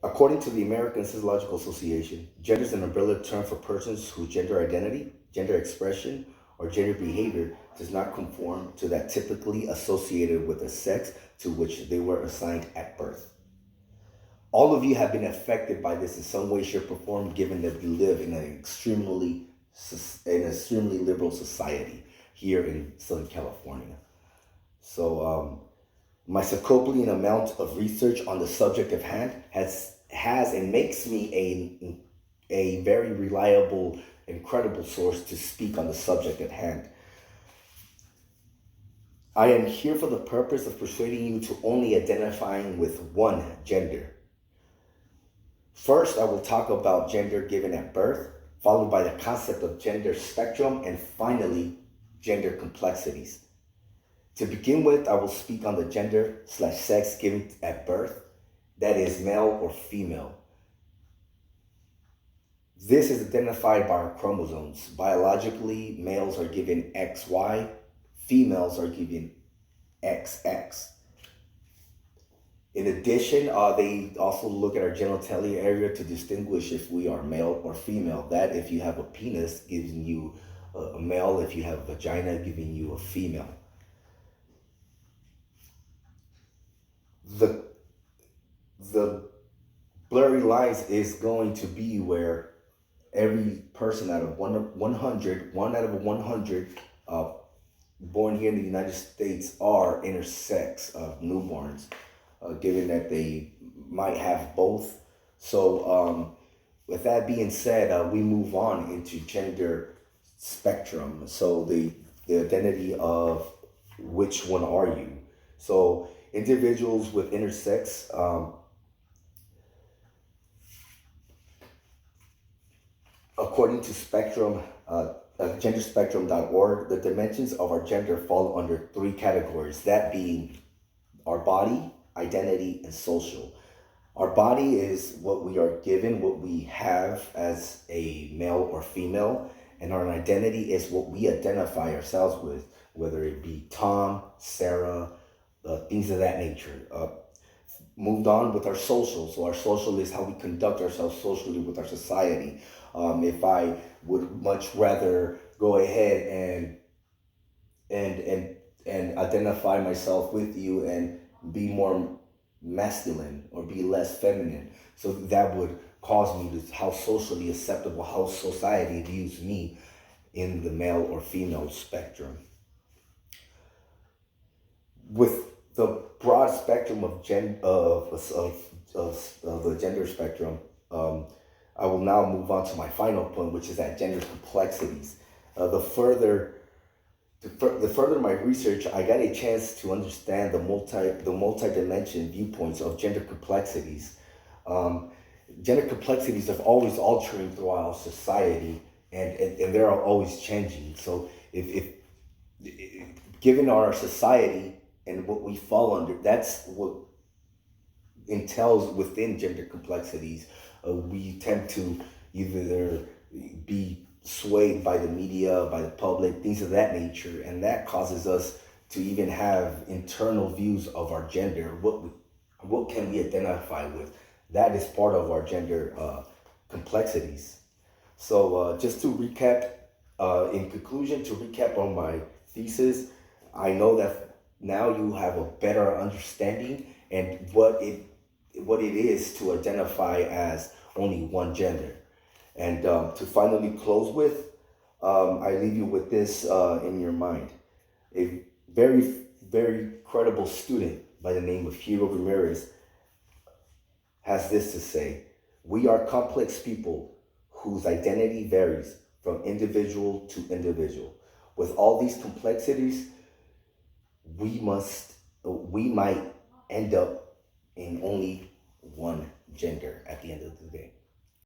According to the American Physiological Association, gender is an umbrella term for persons whose gender identity, gender expression, or gender behavior does not conform to that typically associated with the sex to which they were assigned at birth. All of you have been affected by this in some way, shape, or form, given that we live in an extremely liberal society here in Southern California. So, my Cyclopean amount of research on the subject of hand has and makes me a very reliable and credible source to speak on the subject at hand. I am here for the purpose of persuading you to only identifying with one gender. First, I will talk about gender given at birth, followed by the concept of gender spectrum, and finally, gender complexities. To begin with, I will speak on the gender/sex given at birth, that is male or female. This is identified by our chromosomes. Biologically, males are given XY, females are given XX. In addition, they also look at our genitalia area to distinguish if we are male or female. That if you have a penis, giving you a male. If you have a vagina, giving you a female. The blurry lines is going to be where every person out of 100, one out of 100 born here in the United States are intersex newborns, given that they might have both. So, with that being said, we move on into gender spectrum. So the identity of which one are you? So individuals with intersex, according to Spectrum, genderspectrum.org, the dimensions of our gender fall under three categories, that being our body, identity, and social. Our body is what we are given, what we have as a male or female, and our identity is what we identify ourselves with, whether it be Tom, Sarah, things of that nature. Moved on with our social. So our social is how we conduct ourselves socially with our society. If I would much rather go ahead and identify myself with you and be more masculine or be less feminine, so that would cause me to how socially acceptable, how society views me in the male or female spectrum. With the broad spectrum of the gender spectrum, I will now move on to my final point, which is that gender complexities. The further my research, I got a chance to understand the multi-dimension viewpoints of gender complexities. Gender complexities are always altering throughout society, and they're always changing. So if given our society and what we fall under, that's what entails within gender complexities. We tend to either be swayed by the media, by the public, things of that nature, and that causes us to even have internal views of our gender. What can we identify with? That is part of our gender complexities. So just to recap, in conclusion, to recap on my thesis, I know that now you have a better understanding and what it is to identify as only one gender. And to finally close with, I leave you with this in your mind. A very, very credible student by the name of Hiro Ramirez has this to say: we are complex people whose identity varies from individual to individual. With all these complexities, we might end up in only one gender at the end of the day.